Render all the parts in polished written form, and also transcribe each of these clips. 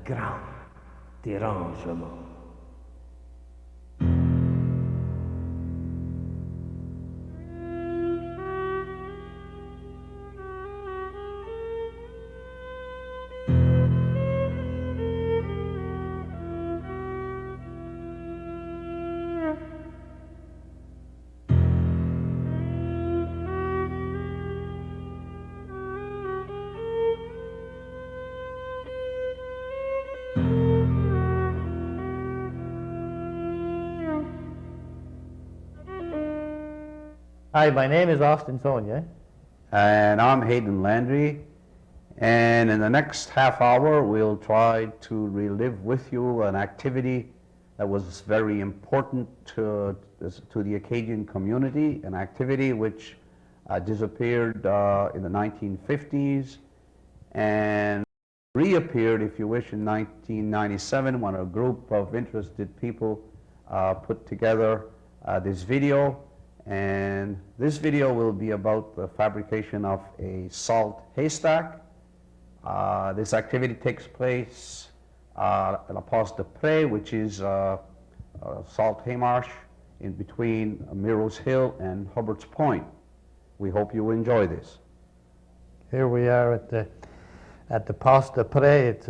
grand dérangement. Hi, my name is Austin Sonia. And I'm Hayden Landry, and in the next half hour we'll try to relive with you an activity that was very important to the Acadian community, an activity which disappeared in the 1950s and reappeared, if you wish, in 1997 when a group of interested people put together this video. And this video will be about the fabrication of a salt haystack. This activity takes place at La Passe de Pré, which is a salt haymarsh in between Miro's Hill and Hubbard's Point. We hope you enjoy this. Here we are at the Passe de Pré. It's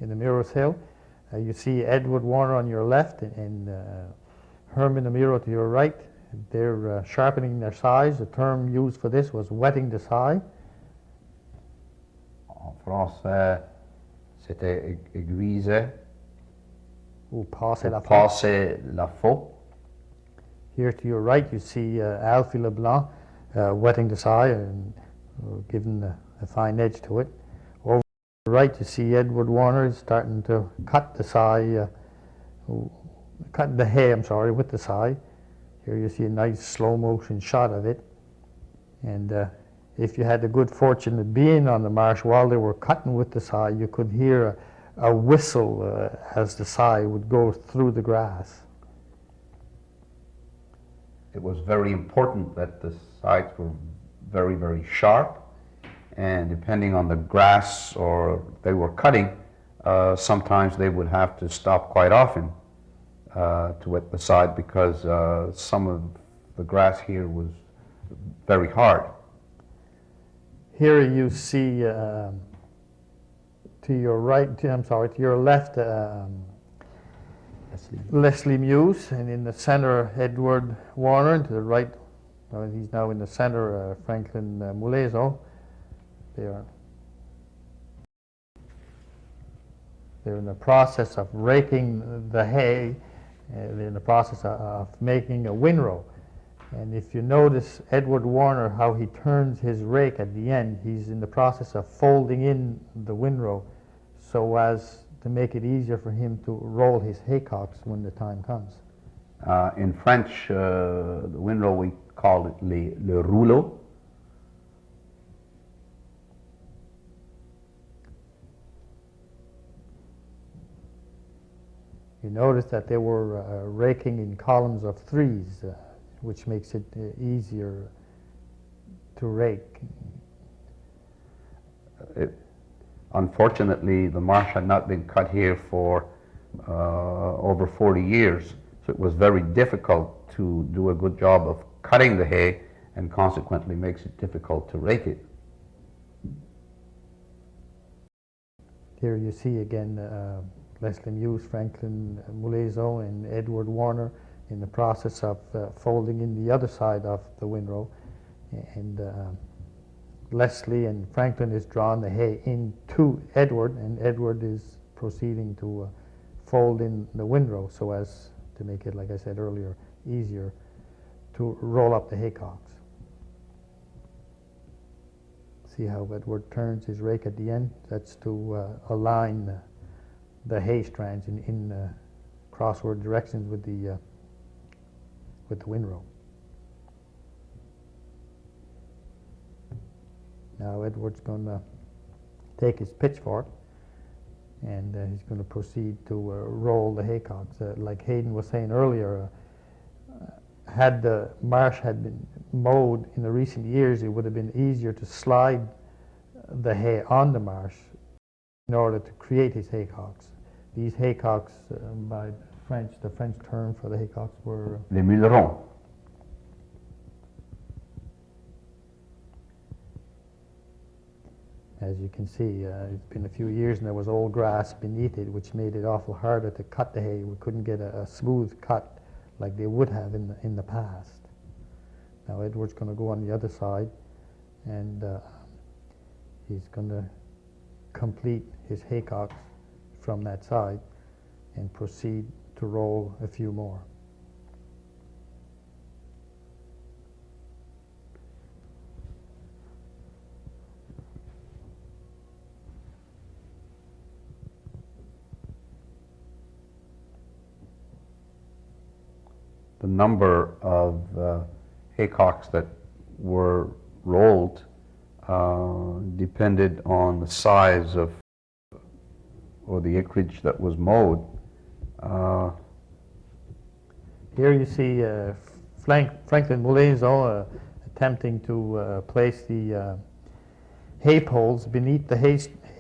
in the Miro's Hill. You see Edward Warner on your left and Herman Amiro to your right. They're sharpening their scythes. The term used for this was wetting the scythe. En français, c'était aiguiser Ou passer la passer la faux. Here to your right you see Alfie Leblanc wetting the scythe and giving a fine edge to it. Over to the right you see Edward Warner starting to cut the scythe, cut the hay, with the scythe. Here you see a nice slow motion shot of it, and if you had the good fortune of being on the marsh while they were cutting with the scythe, you could hear a whistle as the scythe would go through the grass. It was very important that the scythes were very, very sharp, and depending on the grass or they were cutting, sometimes they would have to stop quite often to wet the scythe because some of the grass here was very hard. Here you see to your right, to your left, Leslie Muse, and in the center Edward Warner, and to the right, he's now in the center, Franklin Mulezo. They're in the process of raking the hay. They're in the process of making a windrow. And if you notice Edward Warner, how he turns his rake at the end, he's in the process of folding in the windrow so as to make it easier for him to roll his haycocks when the time comes. In French, the windrow, we call it le rouleau. You notice that they were raking in columns of threes, which makes it easier to rake. Unfortunately, the marsh had not been cut here for over 40 years, so it was very difficult to do a good job of cutting the hay, and consequently makes it difficult to rake it. Here you see again Leslie Muse, Franklin Mulezo, and Edward Warner in the process of folding in the other side of the windrow, and Leslie and Franklin is drawing the hay into Edward, and Edward is proceeding to fold in the windrow so as to make it, like I said earlier, easier to roll up the haycocks. See how Edward turns his rake at the end? That's to align the hay strands in crossword directions with the windrow. Now Edward's going to take his pitchfork and he's going to proceed to roll the haycocks. Like Hayden was saying earlier, had the marsh had been mowed in the recent years, it would have been easier to slide the hay on the marsh in order to create his haycocks. These haycocks, by the French term for the haycocks were Les mullerons. as you can see, it's been a few years and there was old grass beneath it, which made it awful harder to cut the hay. We couldn't get a smooth cut like they would have in the past. Now Edward's going to go on the other side, and he's going to complete his haycocks from that side and proceed to roll a few more. The number of haycocks that were rolled depended on the size of or the acreage that was mowed. Here you see Franklin Moulaison attempting to place the hay poles beneath the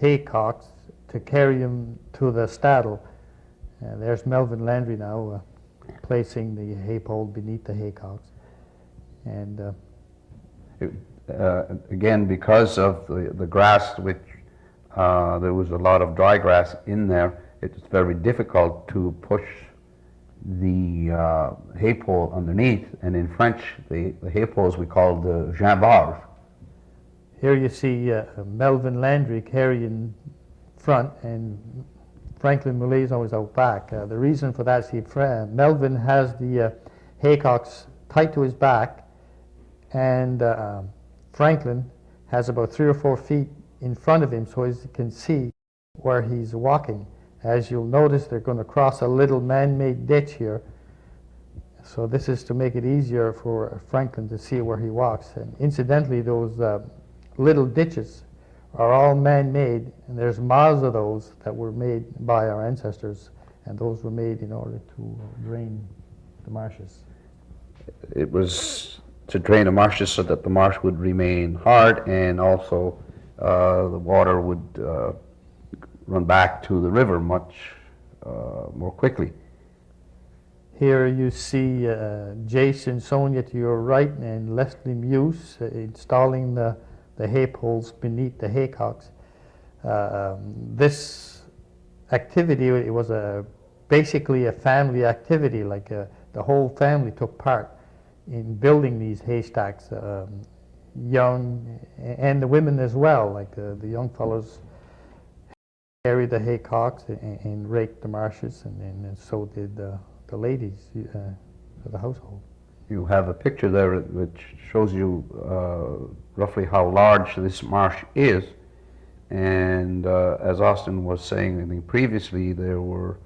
haycocks to carry them to the staddle. There's Melvin Landry now placing the hay pole beneath the haycocks. And again, because of the grass, which there was a lot of dry grass in there, it's very difficult to push the hay pole underneath. And in French, the hay poles we call the jambard. here you see Melvin Landry carrying front and Franklin Moulaison is out back. The reason for that is Melvin has the haycocks tight to his back, and Franklin has about 3 or 4 feet in front of him so he can see where he's walking. As you'll notice, they're going to cross a little man-made ditch here. So this is to make it easier for Franklin to see where he walks. And incidentally, those little ditches are all man-made, and there's miles of those that were made by our ancestors, and those were made in order to drain the marshes. It was to drain the marshes so that the marsh would remain hard, and also the water would run back to the river much more quickly. Here you see Jason Sonia to your right and Leslie Muse installing the hay poles beneath the haycocks. This activity, it was basically a family activity, like the whole family took part in building these haystacks, young and the women as well, like the young fellows carried the haycocks and raked the marshes, and so did the ladies of the household. You have a picture there which shows you roughly how large this marsh is, and as Austin was saying, I think previously there were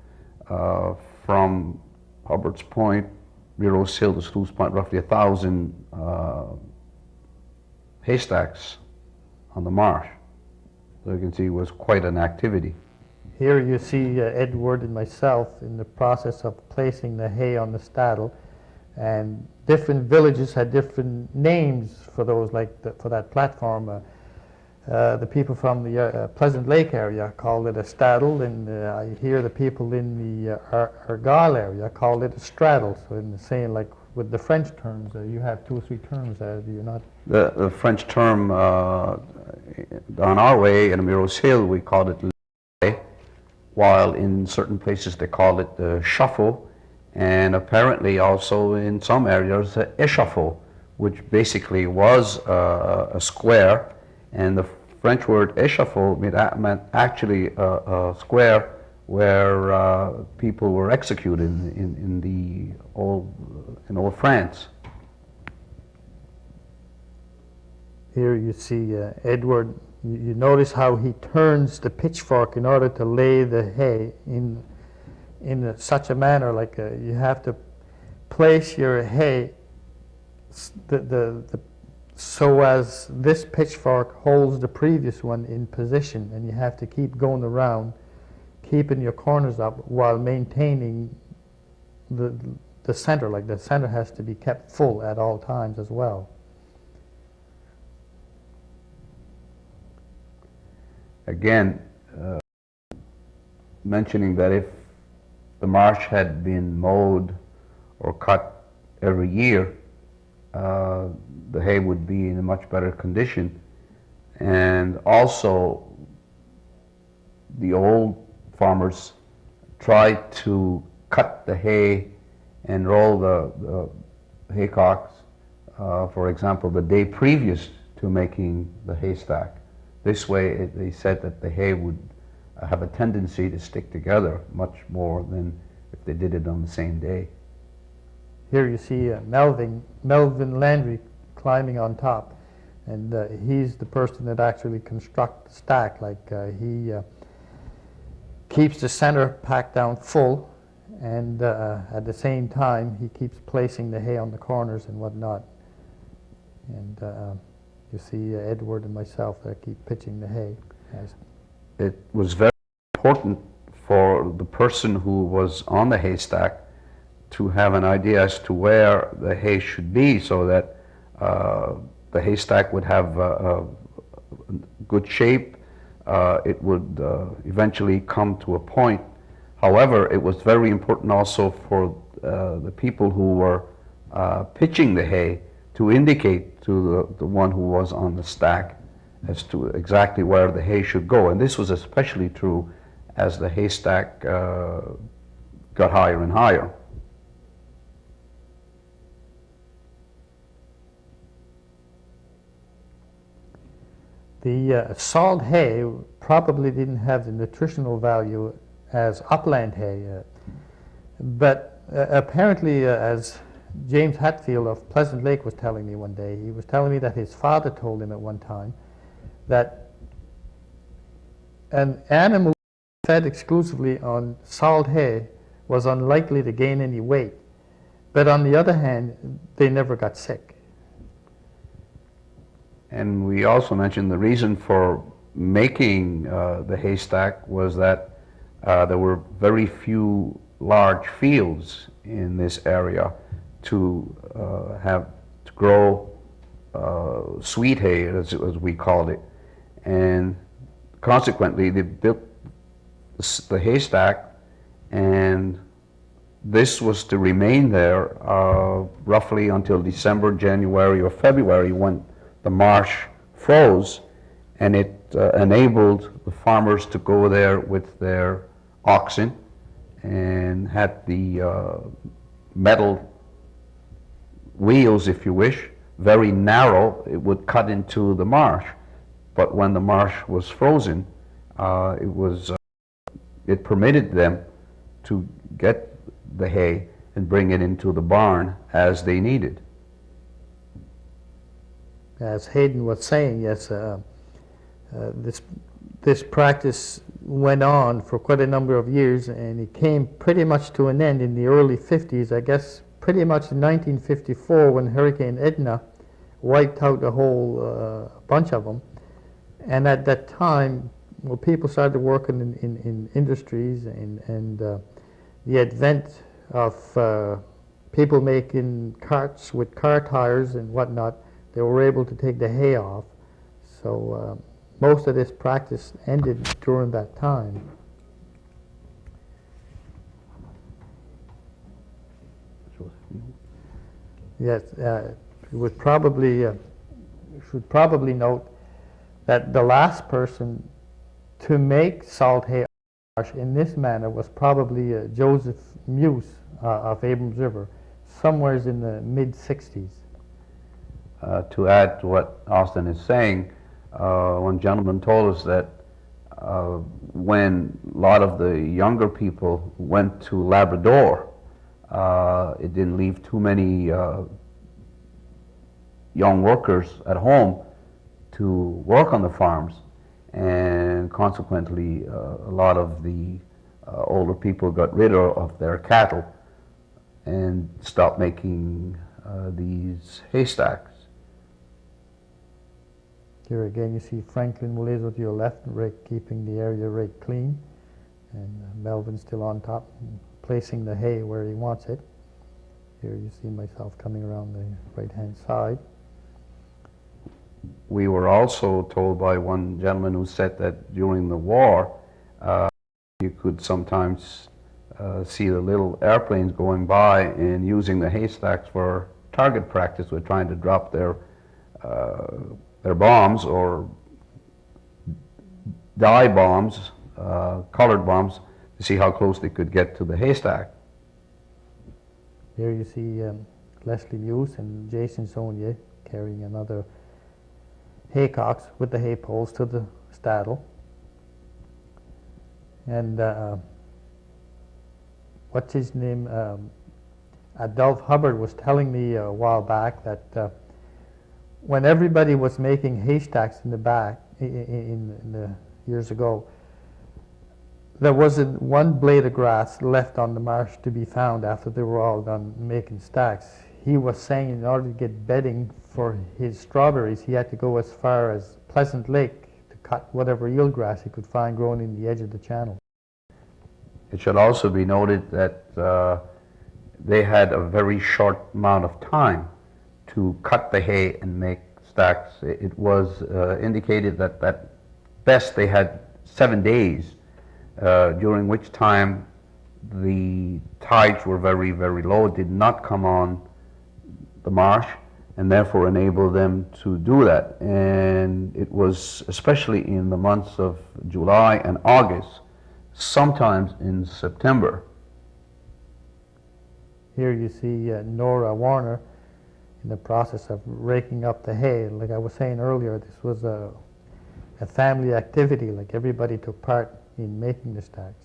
from Hubbard's Point, Rose Hill to Sluice Point, roughly 1,000 haystacks on the marsh. So you can see it was quite an activity. Here you see Edward and myself in the process of placing the hay on the staddle, and different villages had different names for those, like for that platform. The people from the Pleasant Lake area called it a staddle, and I hear the people in the Argyle area called it a straddle. So in the same, like with the French terms, you have 2 or 3 terms, do you not? The French term on our way in Rose Hill we called it le, while in certain places they called it the shuffle, and apparently also in some areas the échafaud, which basically was a square, and the French word échafaud meant actually a square where people were executed in old France. Here you see Edward, you notice how he turns the pitchfork in order to lay the hay in such a manner, like you have to place your hay so as this pitchfork holds the previous one in position, and you have to keep going around, keeping your corners up while maintaining the center, like the center has to be kept full at all times as well. Again, mentioning that if the marsh had been mowed or cut every year, the hay would be in a much better condition. And also, the old farmers tried to cut the hay and roll the haycocks, for example, the day previous to making the haystack. This way, they said that the hay would have a tendency to stick together much more than if they did it on the same day. Here you see Melvin Landry climbing on top, and he's the person that actually constructs the stack. Like he keeps the center packed down full, and at the same time he keeps placing the hay on the corners and whatnot. And you see Edward and myself that keep pitching the hay. It was very important for the person who was on the haystack to have an idea as to where the hay should be, so that the haystack would have a good shape. It would eventually come to a point. However, it was very important also for the people who were pitching the hay to indicate to the one who was on the stack as to exactly where the hay should go. And this was especially true as the haystack got higher and higher. The salt hay probably didn't have the nutritional value as upland hay, but apparently, as James Hatfield of Pleasant Lake was telling me one day, he was telling me that his father told him at one time that an animal fed exclusively on salt hay was unlikely to gain any weight, but on the other hand, they never got sick. And we also mentioned the reason for making the haystack was that there were very few large fields in this area to grow sweet hay, as we called it. And consequently, they built the haystack, and this was to remain there roughly until December, January, or February, when the marsh froze, and it enabled the farmers to go there with their oxen and had the metal wheels, if you wish, very narrow. It would cut into the marsh, but when the marsh was frozen, it permitted them to get the hay and bring it into the barn as they needed. As Hayden was saying, yes, this practice went on for quite a number of years, and it came pretty much to an end in the early 50s, I guess pretty much in 1954, when Hurricane Edna wiped out a whole bunch of them. And at that time, well, people started working in industries, and the advent of people making carts with car tires and whatnot, they were able to take the hay off. So most of this practice ended during that time. Yes, should probably note that the last person to make salt hay in this manner was probably Joseph Muse of Abrams River, somewhere in the mid-60s. To add to what Austin is saying, one gentleman told us that when a lot of the younger people went to Labrador, it didn't leave too many young workers at home to work on the farms, and consequently a lot of the older people got rid of their cattle and stopped making these haystacks. Here again you see Franklin Wilezo to your left, keeping the area raked clean, and Melvin still on top, placing the hay where he wants it. Here you see myself coming around the right-hand side. We were also told by one gentleman who said that during the war, You could sometimes see the little airplanes going by and using the haystacks for target practice with trying to drop their bombs or dye bombs, colored bombs, to see how close they could get to the haystack. Here you see Leslie Muse and Jason Saunier carrying another haycocks with the hay poles to the staddle. And what's his name? Adolph Hubbard was telling me a while back that when everybody was making haystacks in the back in the years ago, there wasn't one blade of grass left on the marsh to be found after they were all done making stacks. He was saying in order to get bedding for his strawberries, he had to go as far as Pleasant Lake to cut whatever eelgrass he could find growing in the edge of the channel. It should also be noted that they had a very short amount of time to cut the hay and make stacks. It was indicated that at best they had 7 days, during which time the tides were very, very low, did not come on the marsh, and therefore enable them to do that. And it was especially in the months of July and August, sometimes in September. Here you see Nora Warner in the process of raking up the hay. Like I was saying earlier, this was a family activity, like everybody took part in making the stacks.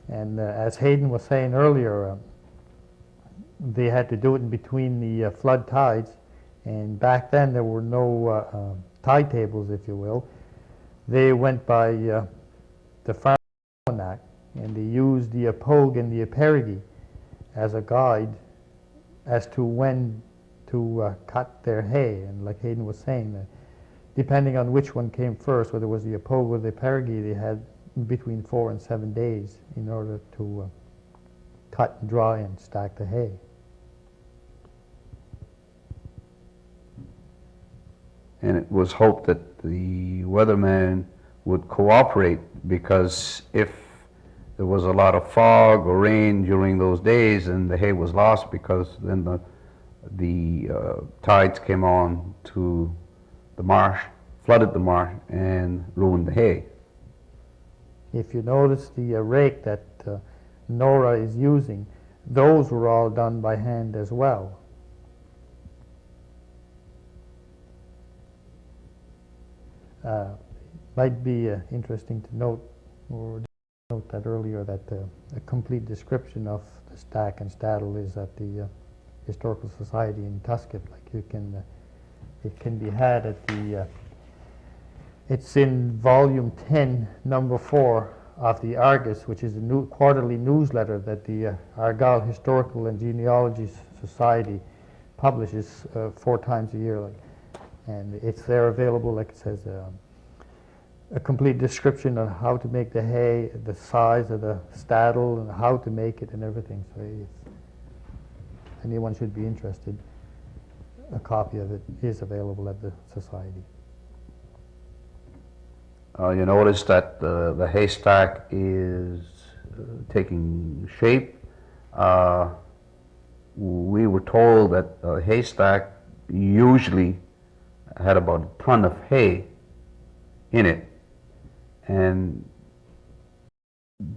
And as Hayden was saying earlier, they had to do it in between the flood tides, and back then there were no tide tables, if you will. They went by the farm almanac, and they used the apog and the aperigi as a guide as to when to cut their hay. And like Hayden was saying, depending on which one came first, whether it was the apog or the aperigi, they had between 4 and 7 days in order to cut and dry and stack the hay. And it was hoped that the weatherman would cooperate, because if there was a lot of fog or rain during those days and the hay was lost, because then the tides came on to the marsh, flooded the marsh and ruined the hay. If you notice the rake that Nora is using, those were all done by hand as well. Might be interesting to note, or note that earlier, that a complete description of the stack and staddle is at the Historical Society in Tuscany. Like you can, it can be had at the. It's in volume 10, number 4 of the Argus, which is a quarterly newsletter that the Argyle Historical and Genealogy Society publishes 4 times a year. And it's there available, like it says, a complete description on how to make the hay, the size of the staddle, and how to make it and everything. So if anyone should be interested, a copy of it is available at the Society. You notice that the haystack is taking shape. We were told that a haystack usually had about a ton of hay in it, and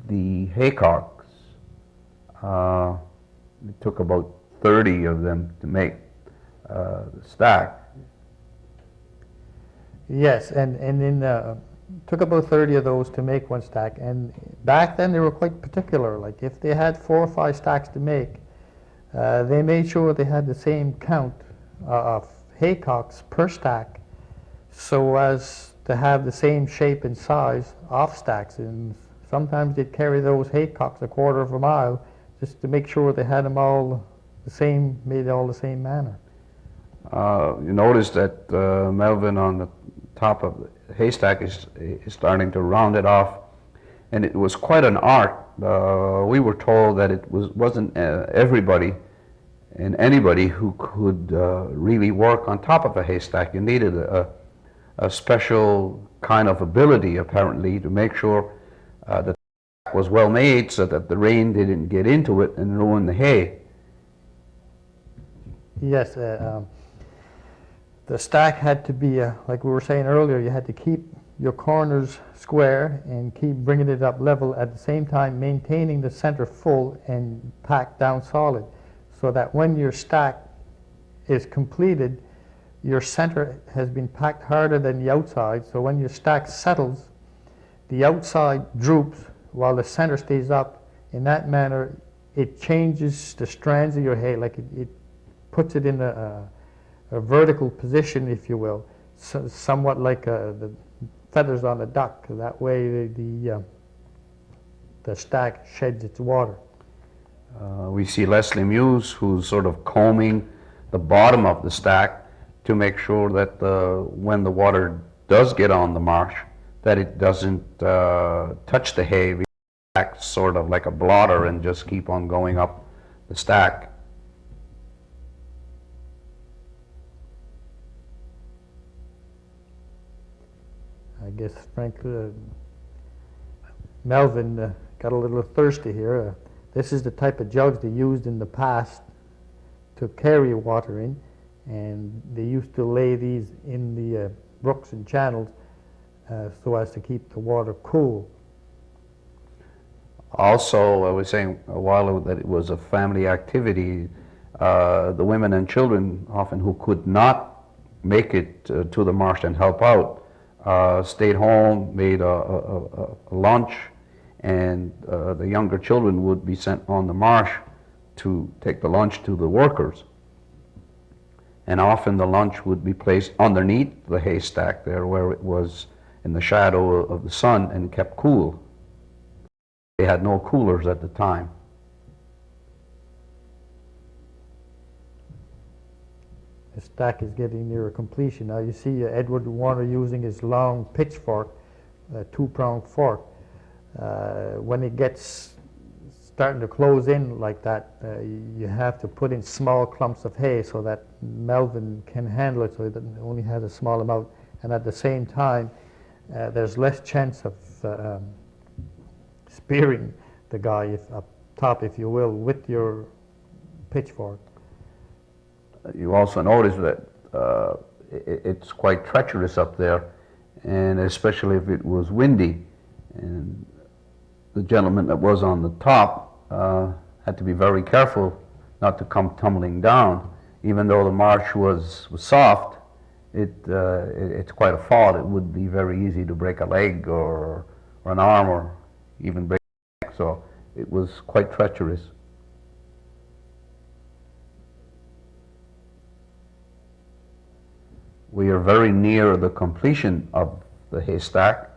the haycocks, it took about 30 of them to make the stack. Yes, and in took about 30 of those to make one stack, and back then they were quite particular. Like if they had 4 or 5 stacks to make, they made sure they had the same count of haycocks per stack, so as to have the same shape and size of stacks. And sometimes they'd carry those haycocks a quarter of a mile just to make sure they had them all the same, made all the same manner. You notice that Melvin on the top of the haystack is starting to round it off, and it was quite an art. We were told that it wasn't everybody and anybody who could really work on top of a haystack. You needed a special kind of ability, apparently, to make sure that was well made so that the rain didn't get into it and ruin the hay. Yes, the stack had to be, like we were saying earlier, you had to keep your corners square and keep bringing it up level, at the same time maintaining the center full and packed down solid, so that when your stack is completed, your center has been packed harder than the outside, so when your stack settles, the outside droops while the center stays up. In that manner, it changes the strands of your hay, like it puts it in a vertical position, if you will, so, somewhat like the feathers on a duck. That way the stack sheds its water. We see Leslie Muse, who's sort of combing the bottom of the stack to make sure that when the water does get on the marsh, that it doesn't touch the hay. It acts sort of like a blotter and just keep on going up the stack. I guess, frankly, Melvin got a little thirsty here. This is the type of jugs they used in the past to carry water in, and they used to lay these in the brooks and channels so as to keep the water cool. Also, I was saying a while ago that it was a family activity. The women and children, often who could not make it to the marsh and help out, stayed home, made a lunch, and the younger children would be sent on the marsh to take the lunch to the workers. And often the lunch would be placed underneath the haystack there, where it was in the shadow of the sun and kept cool. They had no coolers at the time. The stack is getting near completion. Now you see Edward Warner using his long pitchfork, two-pronged fork. When it gets starting to close in like that, you have to put in small clumps of hay so that Melvin can handle it, so it only has a small amount. And at the same time, there's less chance of spearing the guy up top, if you will, with your pitchfork. You also notice that it's quite treacherous up there, and especially if it was windy. And the gentleman that was on the top had to be very careful not to come tumbling down. Even though the marsh was soft, it's quite a fall. It would be very easy to break a leg or an arm or even break a neck, so it was quite treacherous. We are very near the completion of the haystack.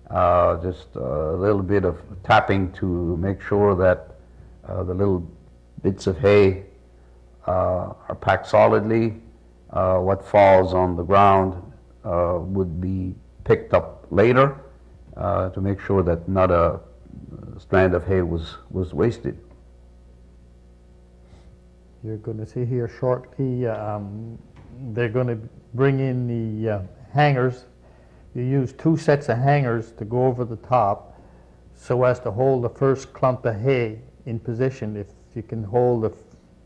Just a little bit of tapping to make sure that the little bits of hay are packed solidly. What falls on the ground would be picked up later to make sure that not a strand of hay was wasted. You're going to see here shortly, they're going to bring in the hangers. You use two sets of hangers to go over the top so as to hold the first clump of hay in position. If you can hold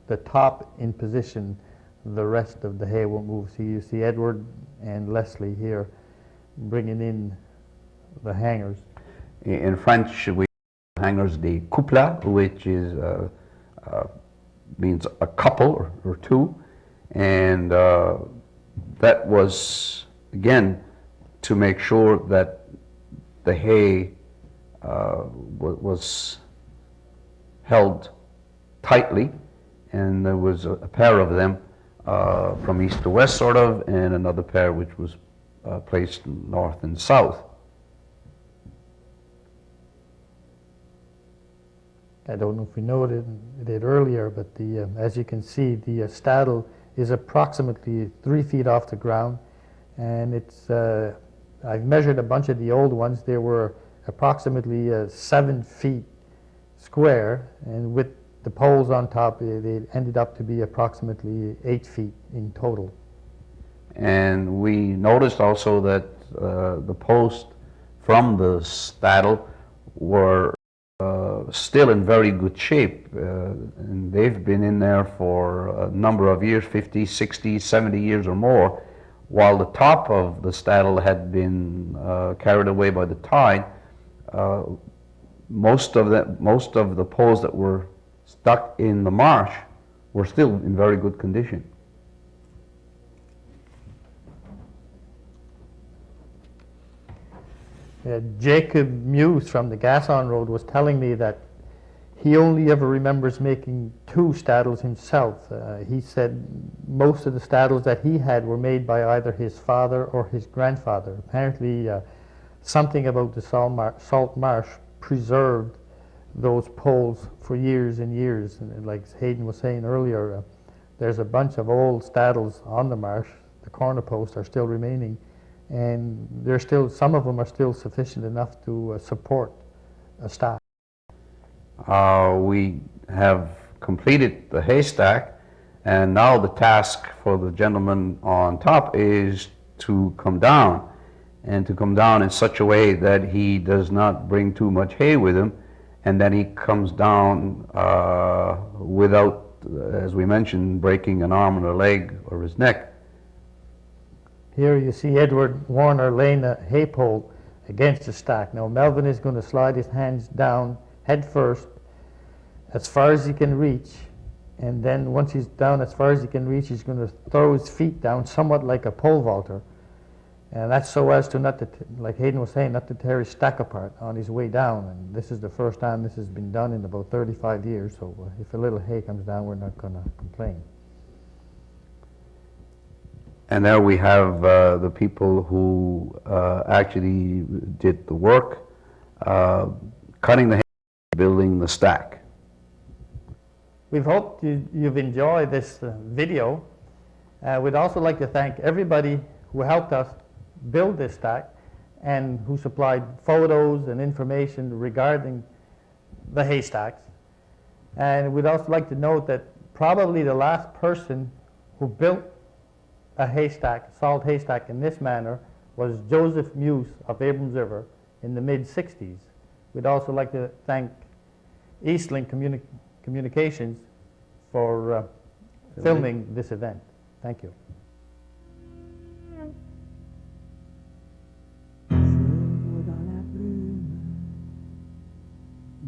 the top in position, the rest of the hay won't move. So you see Edward and Leslie here bringing in the hangers. In French, we have hangers des couples, which is means a couple or two, and that was again to make sure that the hay was held tightly, and there was a pair of them from east to west sort of, and another pair which was placed north and south. I don't know if we noted it earlier, but as you can see, the staddle is approximately 3 feet off the ground, and it's I've measured a bunch of the old ones. They were approximately 7 feet square, and with the poles on top, they ended up to be approximately 8 feet in total. And we noticed also that the posts from the staddle were still in very good shape, and they've been in there for a number of years, 50, 60, 70 years or more, while the top of the staddle had been carried away by the tide. Most of the poles that were stuck in the marsh were still in very good condition. Jacob Muse from the Gasson Road was telling me that he only ever remembers making 2 staddles himself. He said most of the staddles that he had were made by either his father or his grandfather. Apparently something about the salt marsh preserved those poles for years and years. And like Hayden was saying earlier, there's a bunch of old staddles on the marsh. The corner posts are still remaining, and they're still, some of them are still sufficient enough to support a stack. We have completed the haystack, and now the task for the gentleman on top is to come down, and to come down in such a way that he does not bring too much hay with him, and then he comes down without, as we mentioned, breaking an arm or a leg or his neck. Here you see Edward Warner laying a hay pole against the stack. Now Melvin is going to slide his hands down head first as far as he can reach, and then once he's down as far as he can reach, he's going to throw his feet down somewhat like a pole vaulter, and that's so as to not to, like Hayden was saying, not to tear his stack apart on his way down. And this is the first time this has been done in about 35 years, so if a little hay comes down, we're not going to complain. And there we have the people who actually did the work, cutting the hay, building the stack. We've hoped you've enjoyed this video. We'd also like to thank everybody who helped us build this stack and who supplied photos and information regarding the haystacks. And we'd also like to note that probably the last person who built a haystack, salt haystack in this manner, was Joseph Muse of Abrams River in the mid-60s. We'd also like to thank Eastlink Communications for filming this event. Thank you.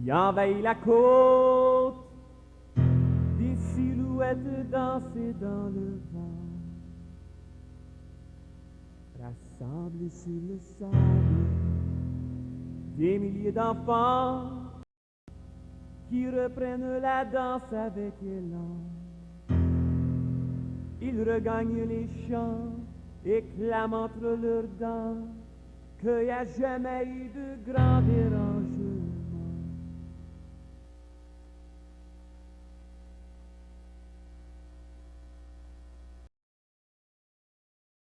Qui envahit la côte, des silhouettes dansées dans le vent, rassemblés sur le sable, des milliers d'enfants qui reprennent la danse avec élan. Ils regagnent les champs et clament entre leurs dents qu'il n'y a jamais eu de grand dérangement.